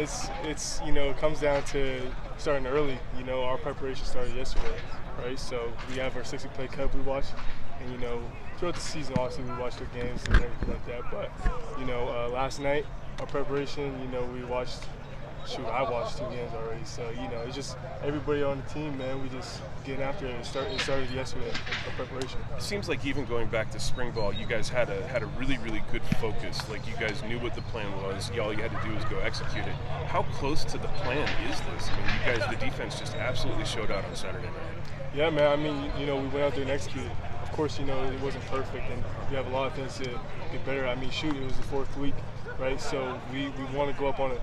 it's it comes down to starting early. Our preparation started yesterday, right? So we have our 60-play cup we watch, and throughout the season, obviously we watch their games and everything like that. But last night our preparation, we watched. Shoot, I watched 2 games already, so it's just everybody on the team, man. We just getting after it. It started yesterday, our preparation. It seems like even going back to spring ball, you guys had a really, really good focus. Like you guys knew what the plan was. All you had to do was go execute it. How close to the plan is this? I mean, you guys, the defense just absolutely showed out on Saturday night. Yeah, man. I mean, we went out there and executed. Of course, it wasn't perfect, and we have a lot of things to get better. I mean, shoot, it was the 4th week, right? So we want to go up on a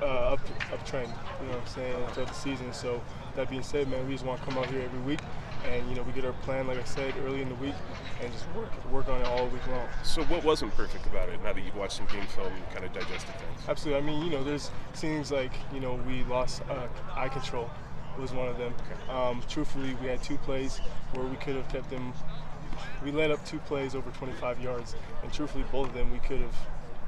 uptrend, what I'm saying, throughout the season. So that being said, man, we just want to come out here every week and we get our plan, like I said, early in the week and just work on it all week long. So what wasn't perfect about it now that you've watched some game film and kind of digested things? Absolutely. I mean, there's things like, we lost eye control was one of them. Okay. Truthfully, we had 2 plays where we could have kept them. We let up 2 plays over 25 yards, and truthfully, both of them we could have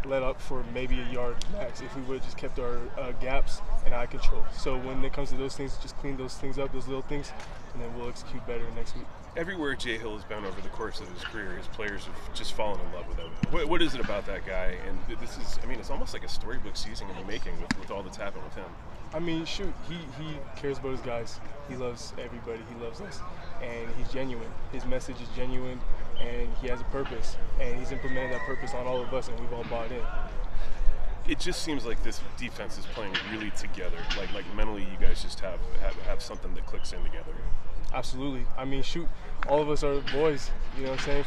let up for maybe a yard max if we would have just kept our gaps and eye control. So when it comes to those things, just clean those things up, those little things, and then we'll execute better next week. Everywhere Jay Hill has been over the course of his career, his players have just fallen in love with him. What is it about that guy? And this is, it's almost like a storybook season in the making with all that's happened with him. I mean, shoot, he cares about his guys. He loves everybody. He loves us. And he's genuine. His message is genuine, and he has a purpose. And he's implemented that purpose on all of us, and we've all bought in. It just seems like this defense is playing really together. Like mentally, you guys just have something that clicks in together. Absolutely. I mean, shoot, all of us are boys,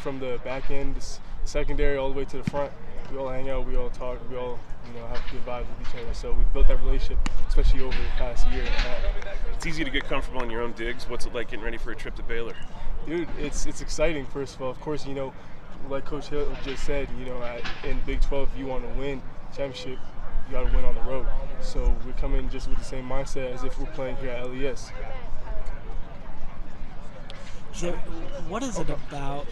from the back end, the secondary, all the way to the front. We all hang out, we all talk, we all, have good vibes with each other. So we've built that relationship, especially over the past year and a half. It's easy to get comfortable in your own digs. What's it like getting ready for a trip to Baylor? Dude, it's exciting, first of all. Of course, like Coach Hill just said, in Big 12, if you want to win championship, you got to win on the road. So we're coming just with the same mindset as if we're playing here at LES. So what is it about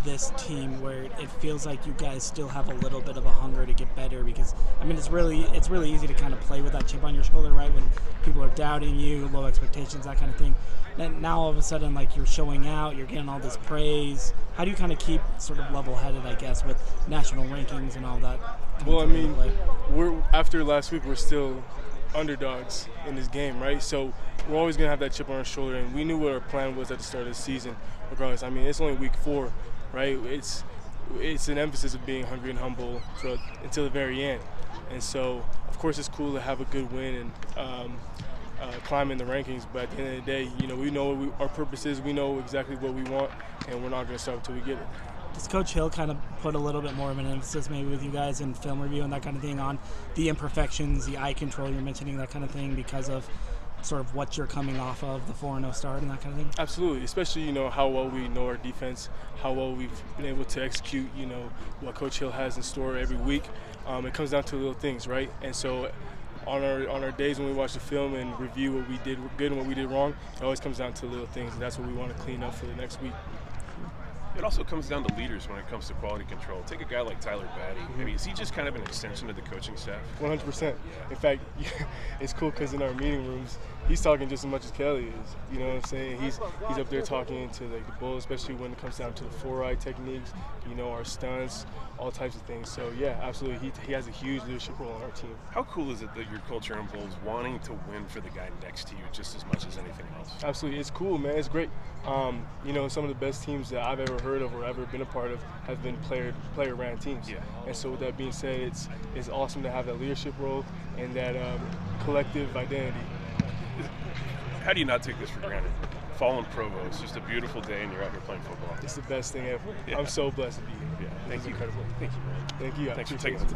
this team where it feels like you guys still have a little bit of a hunger to get better? Because it's really easy to kind of play with that chip on your shoulder, right? When people are doubting you, low expectations, that kind of thing. And now all of a sudden, like, you're showing out, you're getting all this praise. How do you kind of keep sort of level-headed, I guess, with national rankings and all that? Well, we're after last week, we're still underdogs in this game, right? So we're always going to have that chip on our shoulder, and we knew what our plan was at the start of the season regardless. It's only week 4, right? It's an emphasis of being hungry and humble until the very end. And so, of course, it's cool to have a good win and climb in the rankings, but at the end of the day, we know what our purpose is, we know exactly what we want, and we're not going to stop until we get it. Does Coach Hill kind of put a little bit more of an emphasis maybe with you guys in film review and that kind of thing on the imperfections, the eye control you're mentioning, that kind of thing, because of sort of what you're coming off of, the 4-0 start and that kind of thing? Absolutely, especially, how well we know our defense, how well we've been able to execute, what Coach Hill has in store every week. It comes down to little things, right? And so on our days when we watch the film and review what we did good and what we did wrong, it always comes down to little things, and that's what we want to clean up for the next week. It also comes down to leaders when it comes to quality control. Take a guy like Tyler Batty. Mm-hmm. is he just kind of an extension of the coaching staff? 100%. In fact, it's cool because in our meeting rooms, he's talking just as much as Kelly is. You know what I'm saying? He's up there talking to the Bulls, especially when it comes down to the 4-eye techniques, our stunts, all types of things. So yeah, absolutely, he has a huge leadership role on our team. How cool is it that your culture in Bulls wanting to win for the guy next to you just as much as anything else? Absolutely, it's cool, man. It's great. Some of the best teams that I've ever heard of or ever been a part of have been player-ran teams. Yeah. And so with that being said, it's awesome to have that leadership role and that collective identity. How do you not take this for granted? Fall in Provo, it's just a beautiful day and you're out here playing football. It's the best thing ever. Yeah. I'm so blessed to be here. Yeah. Thank you. Incredible. Thank you, man. Thank you. Thanks for taking the time.